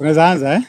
Tunaweza anza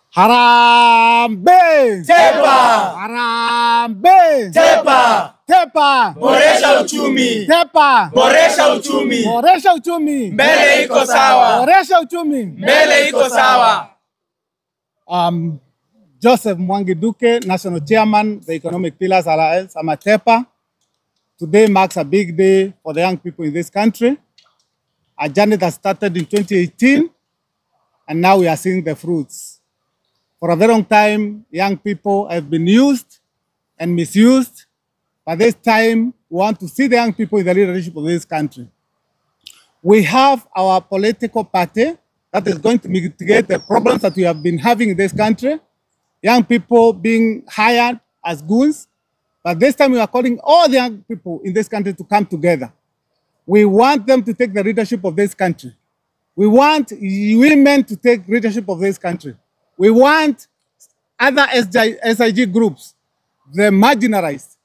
Harambee! Tepa! Harambee! Tepa! Tepa! Boresha uchumi! Tepa! Boresha uchumi! Boresha uchumi! Mbele iko sawa! Boresha uchumi! Mbele iko sawa! Joseph Mwangi Duke, National Chairman, the Economic Pillars Alliance, I'm a Tepa. Today marks a big day for the young people in this country. A journey that started in 2018, and now we are seeing the fruits. For a very long time, young people have been used and misused. But this time, we want to see the young people in the leadership of this country. We have our political party that is going to mitigate the problems that we have been having in this country. Young people being hired as goons. But this time, we are calling all the young people in this country to come together. We want them to take the leadership of this country. We want women to take leadership of this country. We want other SIG groups, the marginalized,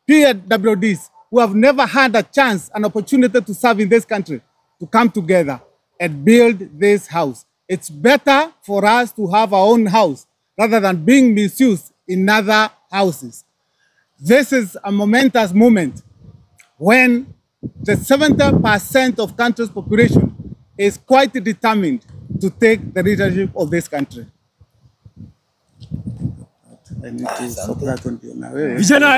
PWDs, who have never had a chance, an opportunity to serve in this country, to come together and build this house. It's better for us to have our own house rather than being misused in other houses. This is a momentous moment when the 70% of country's population is quite determined to take the leadership of this country. I need to stop that one now. Vijana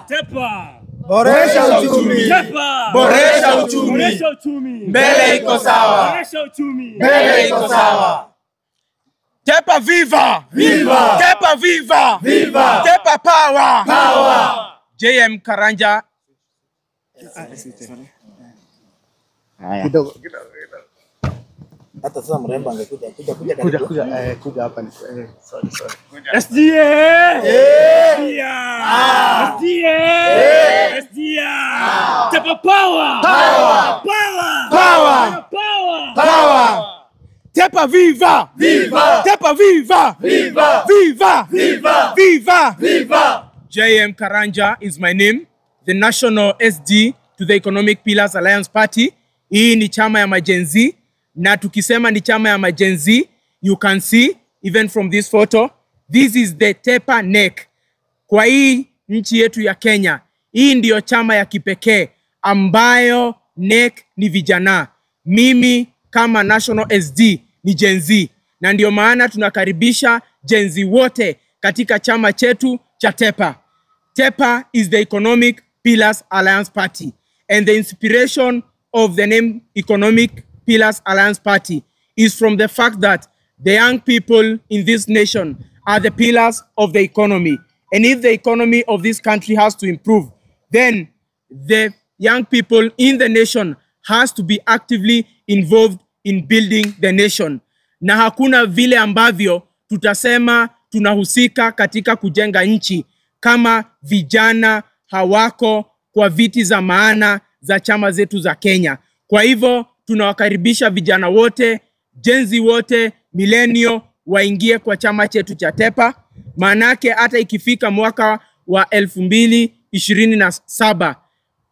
Tepa! Boresha uchumi! Tepa! Boresha uchumi! Boresha uchumi! Mbele iko sawa! Boresha uchumi! Mbele iko sawa! Tepa viva! Viva! Tepa viva! Viva! Tepa power! Power! JM Karanja. Kidogo. Hata sasa mrembo angekuja Kuja hapa ni sorry. SDA! SDA! Tepa power! Power! Power! Power! Power! Power! Tepa viva! Viva! Tepa viva! Viva! Viva! Viva! Viva! Viva! JM Karanja is my name, the National SD to the Economic Pillars Alliance Party. Hii ni chama ya majenzi, na tukisema ni chama ya majenzi, you can see even from this photo, this is the Tepa neck. Kwa hii nchi yetu ya Kenya, hii ndiyo chama ya kipekee ambayo neck ni vijana. Mimi kama National SD ni Gen Z, na ndio maana tunakaribisha Gen Z wote katika chama chetu cha Tepa. Tepa is the Economic Pillars Alliance Party, and the inspiration of the name Economic Pillars Alliance Party is from the fact that the young people in this nation are the pillars of the economy. And if the economy of this country has to improve, then the young people in the nation has to be actively involved in building the nation. Na hakuna vile ambavyo tutasema tunahusika katika kujenga nchi kama vijana hawako kwa viti za maana za chama zetu za Kenya. Kwa hivyo tunawakaribisha vijana wote, Gen Z wote, millennial waingie kwa chama chetu cha Tepa. Maanake hata ikifika mwaka wa 2027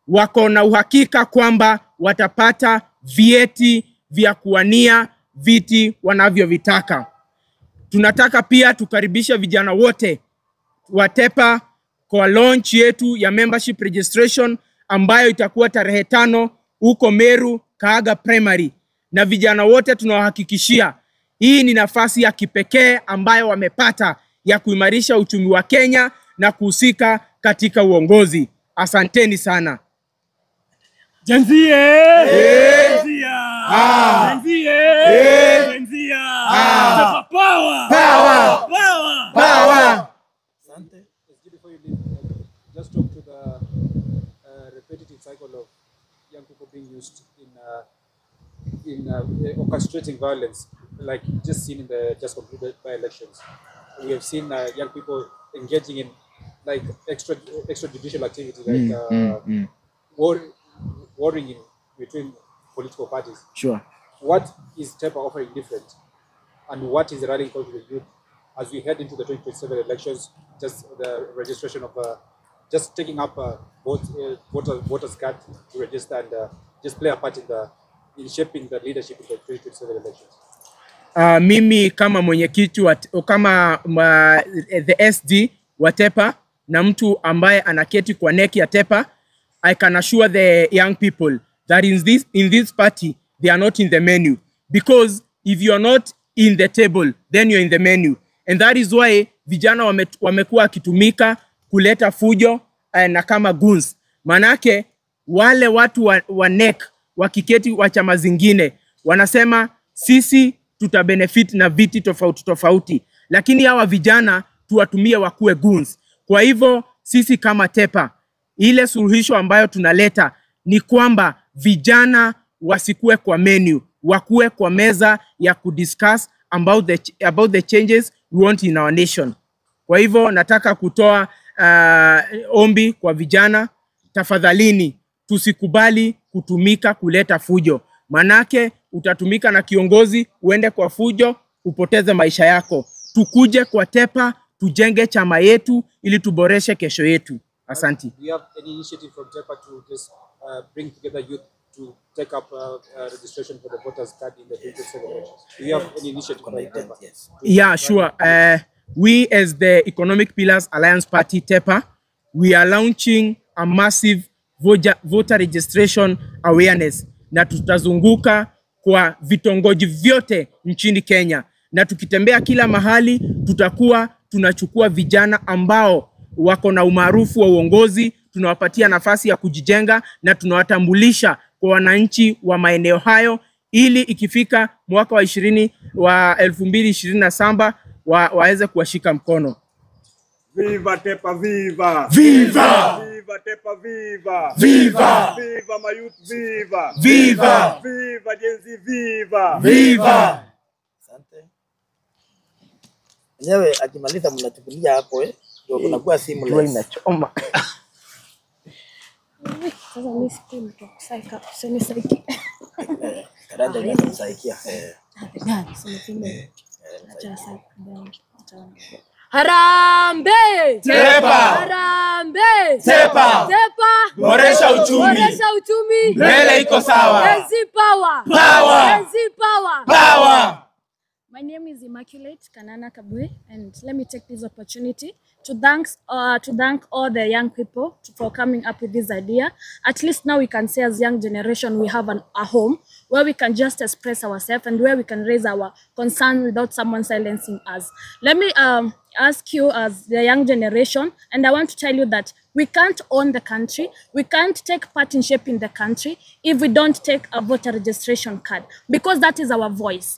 wako na uhakika kwamba watapata vieti vya kuwania viti wanavyovitaka. Tunataka pia tukaribisha vijana wote wa Tepa kwa launch yetu ya membership registration ambayo itakuwa tarehe 5 huko Meru, Kahaga Primary. Na vijana wote tunawahakikishia hii ni nafasi ya kipekee ambayo wamepata ya kuimarisha uchumi wa Kenya na kuhusika katika uongozi. Asanteni sana. Jenzia! Tepa power! Power! Power! Power! Just talk to the repetitive cycle of young people being used in orchestrating violence, like just seen in the just concluded by-elections. We have seen young people engaging in like extrajudicial activity, like warring in between political parties. Sure. What is Tepa offering different, and what is the rallying call to the youth as we head into the 2027 elections, just the registration of just taking up voters card to register and just play a part in shaping the leadership in the 2027 elections. Mimi kama mwenyekiti kama the SD wa TEPA na mtu ambaye anaketi kwa neki ya TEPA, I can assure the young people that in this party they are not in the menu, because if you are not in the table then you're in the menu, and that is why vijana wamekuwa akitumika kuleta fujo na kama goons. Manake wale watu wa NEC wakiketi wa chama zingine wanasema sisi tutabenefit na viti tofauti, lakini hawa vijana tuwatumie wakuwe goons. Kwa hivyo sisi kama TEPA, ile suluhisho ambayo tunaleta ni kwamba vijana wasikue kwa menu, wakuwe kwa meza ya kudiscuss about the changes we want in our nation. Kwa hivyo nataka kutoa ombi kwa vijana, tafadhalini tusikubali kutumika kuleta fujo. Manake utatumika na kiongozi uende kwa fujo upoteze maisha yako. Tukuje kwa TEPA tujenge chama yetu ili tuboreshe kesho yetu. Asante. Do you have any initiative from TEPA to just bring together youth to take up registration for the voters card in the 2027 elections? Do you have any initiative from TEPA? Yes. Yeah, sure. We as the Economic Pillars Alliance Party TEPA, we are launching a massive voter registration awareness, na tutazunguka kwa vitongoji vyote nchini Kenya, na tukitembea kila mahali tutakuwa tunachukua vijana ambao wako na umaarufu wa uongozi, tunawapatia nafasi ya kujijenga na tunawatambulisha kwa wananchi wa maeneo hayo, ili ikifika mwaka wa 2027 waweze kuwashika mkono. Viva TEPA, viva! Viva! Viva TEPA, viva! Viva! Viva Mayut, viva! Viva! Viva Gen Z, viva! Viva! Asante. Nyewe akimaliza mnachukulia hapo ndio kunakuwa simu leo inachoma. Sasa mimi siku nitakusaika, useme saiki. Karanja inasaikia. Gani sema kimbe. Acha saika. Harambe! TEPA! Harambe! TEPA! TEPA! Boresha uchumi! Boresha uchumi! Mbele iko sawa! Gen Z power! Power! Gen Z power! Power! My name is Immaculate Kanana Kabwe, and let me take this opportunity to thank all the young people for coming up with this idea. At least now we can say as young generation we have a home where we can just express ourselves and where we can raise our concern without someone silencing us. Let me ask you as the young generation, and I want to tell you that we can't own the country, we can't take part in shaping the country if we don't take a voter registration card, because that is our voice.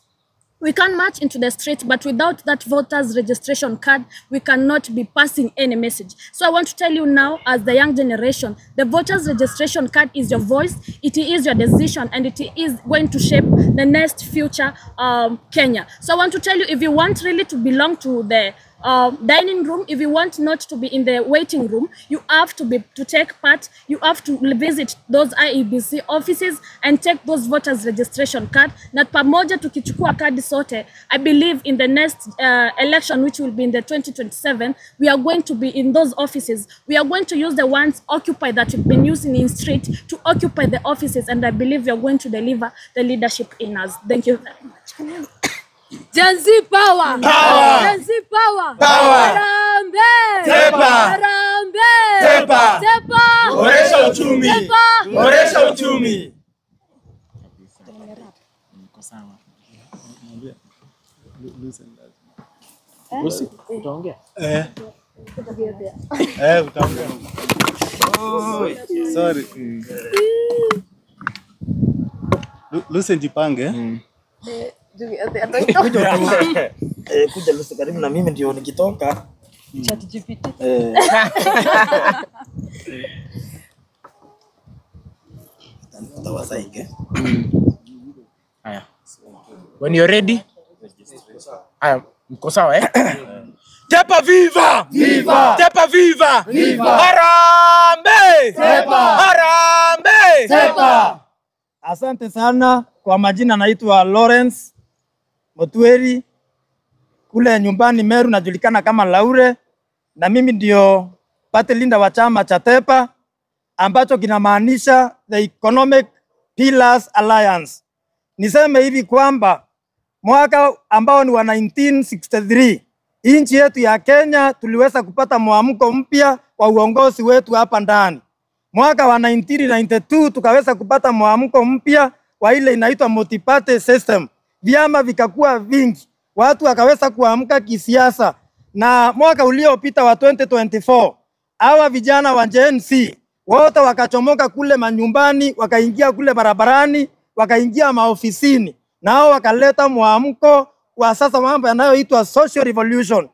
We can march into the street, but without that voters registration card, we cannot be passing any message. So I want to tell you now, as the young generation, the voters registration card is your voice, it is your decision, and it is going to shape the next future Kenya. So I want to tell you, if you want really to belong to the dining room, if you want not to be in the waiting room, you have to take part, you have to visit those IEBC offices and take those voters registration card. Na pamoja tukichukua kadi sote, I believe in the next election, which will be in the 2027, we are going to be in those offices. We are going to use the ones occupied that we've been using in street to occupy the offices, and I believe we are going to deliver the leadership in us. Thank you very much. Gen Z power! Power! Gen Z power! Power! Harambe! TEPA! Harambe! TEPA! TEPA! Boresha uchumi! TEPA! Boresha uchumi! Utaongea? Utaongea. Sorry. Lucien jipange. Kuja Lucy karibu na mimi ndio nikitoka. ChatGPT. Tawasaike. Haya. When you're ready. Haya, mko sawa TEPA viva! Viva! TEPA viva! Viva! Harambe! TEPA! Harambe! TEPA! Asante sana. Kwa majina naitwa Lawrence Motweri kule nyumbani Meru najulikana kama Laure, na mimi ndio party leader wa chama cha TEPA ambacho kinamaanisha the Economic Pillars Alliance. Niseme hivi kwamba mwaka ambao ni wa 1963 nchi yetu ya Kenya tuliweza kupata mwamko mpya wa uongozi wetu hapa ndani. Mwaka wa 1992 tukaweza kupata mwamko mpya wa ile inaitwa multi-party system. Vyama vikakuwa vingi, watu wakaweza kuamka kisiasa. Na mwaka uliopita wa 2024 hawa vijana wa Gen Z wote wakachomoka kule manyumbani, wakaingia kule barabarani, wakaingia maofisini, nao wakaleta mwamko wa sasa mambo yanayoitwa social revolution,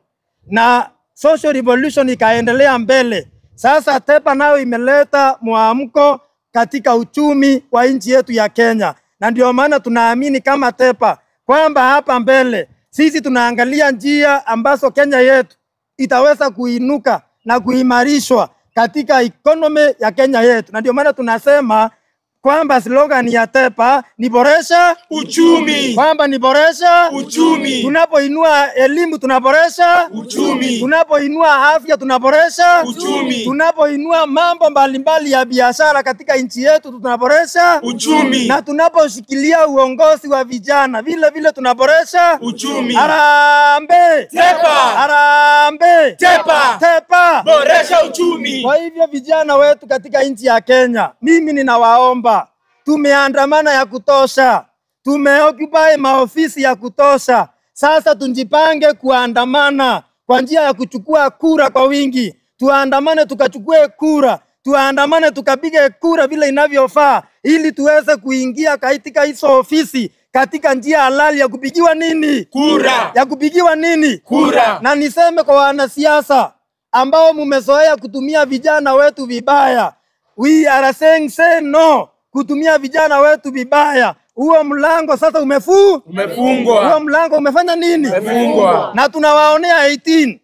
na social revolution ikaendelea mbele. Sasa TEPA nayo imeleta mwamko katika uchumi wa nchi yetu ya Kenya, na ndio maana tunaamini kama TEPA kwamba hapa mbele sisi tunaangalia njia ambazo Kenya yetu itaweza kuinuka na kuimarishwa katika economy ya Kenya yetu, na ndio maana tunasema kwamba slogan ya TEPA ni boresha uchumi, kwamba ni boresha uchumi. Tunapoinua elimu tunaboresha uchumi, tunapoinua afya tunaboresha uchumi, tunapoinua mambo mbalimbali ya biashara katika nchi yetu tunaboresha uchumi, na tunaposhikilia uongozi wa vijana vile vile tunaboresha uchumi. Harambee TEPA, harambee TEPA, TEPA, boresha uchumi. Kwa hivyo vijana wetu katika nchi ya Kenya, mimi ninawaomba, tumeandamana ya kutosha, tumeoccupy maofisi ya kutosha. Sasa tunjipange kuandamana kwa njia ya kuchukua kura kwa wingi. Tuandamane tukachukue kura, tuandamane tukapige kura vile inavyofaa, ili tuweze kuingia katika hizo ofisi katika njia halali ya kupigiwa nini? Kura. Ya kupigiwa nini? Kura. Na niseme kwa wanasiasa ambao mumezoea kutumia vijana wetu vibaya, we are saying say no kutumia vijana wetu vibaya. Huo mlango sasa umefungwa. Huo mlango umefanya nini? Umefungwa. Na tunawaonea 18.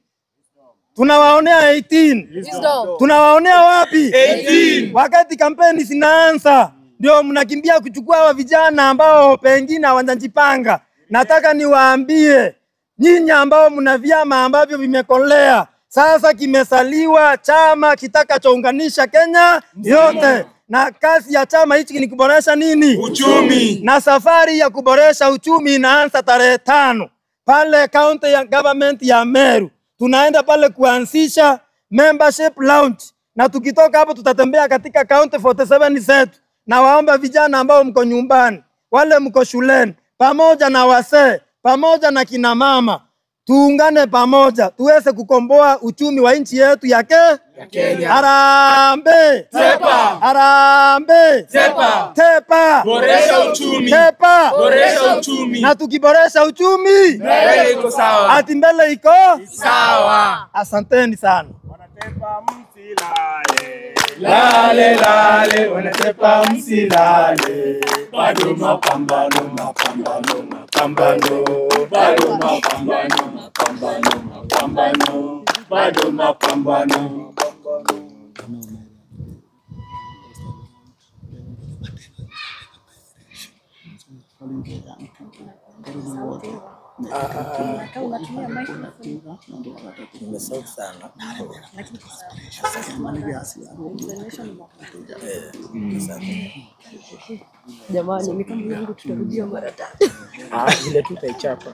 Tunawaonea 18. Tunawaonea wapi? 18. Wakati kampeni zinaanza ndio mnakimbia kuchukua hawa vijana ambao pengine hawajajipanga. Nataka niwaambie nyinyi ambao mna vyama ambavyo vimekolea, sasa kimesaliwa chama kitakachounganisha Kenya yote. Na kazi ya chama hichi ni kuboresha nini? Uchumi. Na safari ya kuboresha uchumi inaanza tarehe 5 pale county ya government ya Meru. Tunaenda pale kuanzisha membership launch, na tukitoka hapo tutatembea katika county 47 zetu. Na waomba vijana ambao mko nyumbani, wale mko shuleni, pamoja na wasee, pamoja na kina mama, tuungane pamoja tuweze kukomboa uchumi wa nchi yetu ya Kenya. Harambee TEPA, harambee TEPA, TEPA, boresha uchumi, TEPA, boresha uchumi. na tukiboresha uchumi Mbele iko sawa. ati mbele iko sawa. Asanteni sana. Wanatepa msilale, Lale lale, wanatepa msilale, bado mapambano, mapambano, mapambano, bado mapambano, mapambano, mapambano, bado mapambano. Nimesahau sana. Jamani, mikambo yangu tutarudia mara tatu. Ile tutaichapa.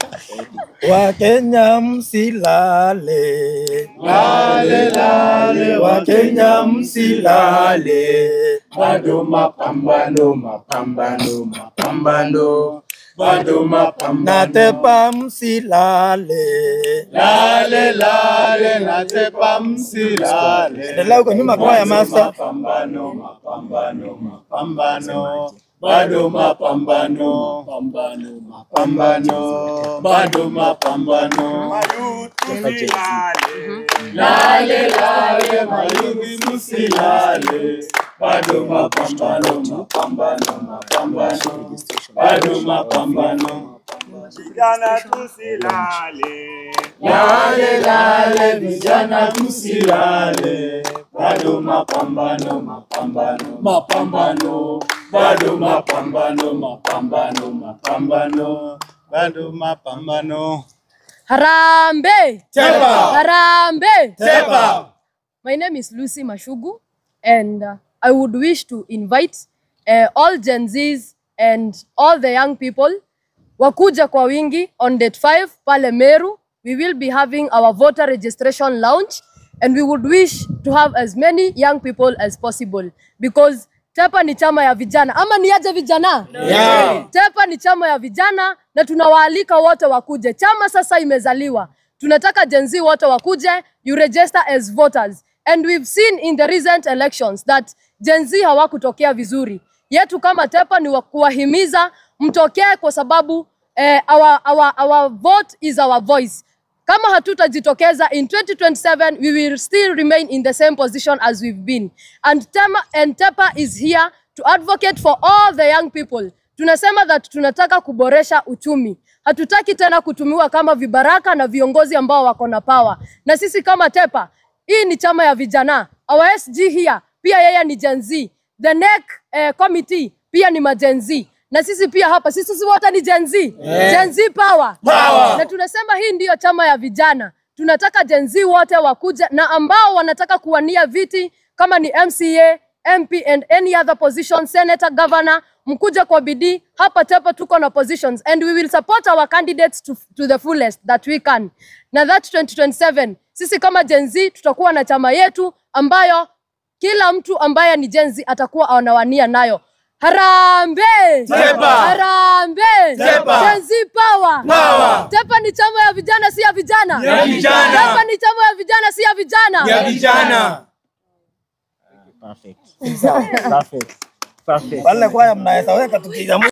Wakenya msilale, Lale lale, Wakenya msilale, bado mapambano, mapambano, mapambano, bado mapambano. na TEPA msilale. Lale lale, na TEPA msilale. Endelea huko nyuma kwa ya master. Mapambano, mapambano, mapambano, bado mapambano, mapambano, mapambano, bado mapambano. mayutu msilale, Lale lale, mayugi msilale, bado mapambano, mapambano, mapambano, bado mapambano. vijana tusilale, Lale lale, vijana tusilale, bado mapambano, mapambano, mapambano, bado mapambano, mapambano, mapambano, bado mapambano. Harambe! Tepa! Harambe! Tepa! My name is Lucy Mashugu, and I would wish to invite all Gen Zs and all the young people wakuja kwa wingi on date 5 pale Meru. We will be having our voter registration launch, and we would wish to have as many young people as possible because Tepa ni chama ya vijana. Ama ni aje vijana? Yeah. Tepa ni chama ya vijana na tunawaalika wote wakuje. Chama sasa imezaliwa. Tunataka Gen Z wote wakuje, you register as voters. And we've seen in the recent elections that Gen Z hawakutokea vizuri. Yetu kama Tepa ni kuwahimiza mtokee kwa sababu our vote is our voice. Kama hatutajitokeza in 2027, we will still remain in the same position as we've been. And Tepa is here to advocate for all the young people. Tunasema that tunataka kuboresha uchumi. Hatutaki tena kutumiwa kama vibaraka na viongozi ambao wako na power. Na sisi kama Tepa, hii ni chama ya vijana. Our SG here, pia yeye ni Gen Z. The NEC committee, pia ni Gen Z. Na sisi pia hapa, sisi wote ni Gen Z. Gen Z power. Na tunasema hii ndiyo chama ya vijana. Tunataka Gen Z wote wakuje na ambao wanataka kuwania viti kama ni MCA, MP and any other position, senator, governor, mkuje kwa bidii. Hapa Tepa tuko na positions and we will support our candidates to the fullest that we can. Na that 2027, sisi kama Gen Z tutakuwa na chama yetu ambayo kila mtu ambaye ni Gen Z atakuwa anawania nayo. Harambe! Tepa! Harambe! Tepa! Gen Z power! Power! Tepa ni chama ya vijana, si ya vijana. Ya vijana! Tepa ni chama ya vijana, si ya vijana. Ya vijana! Perfect. Perfect. Perfect. Wale kwa mnaweza weka tukijamu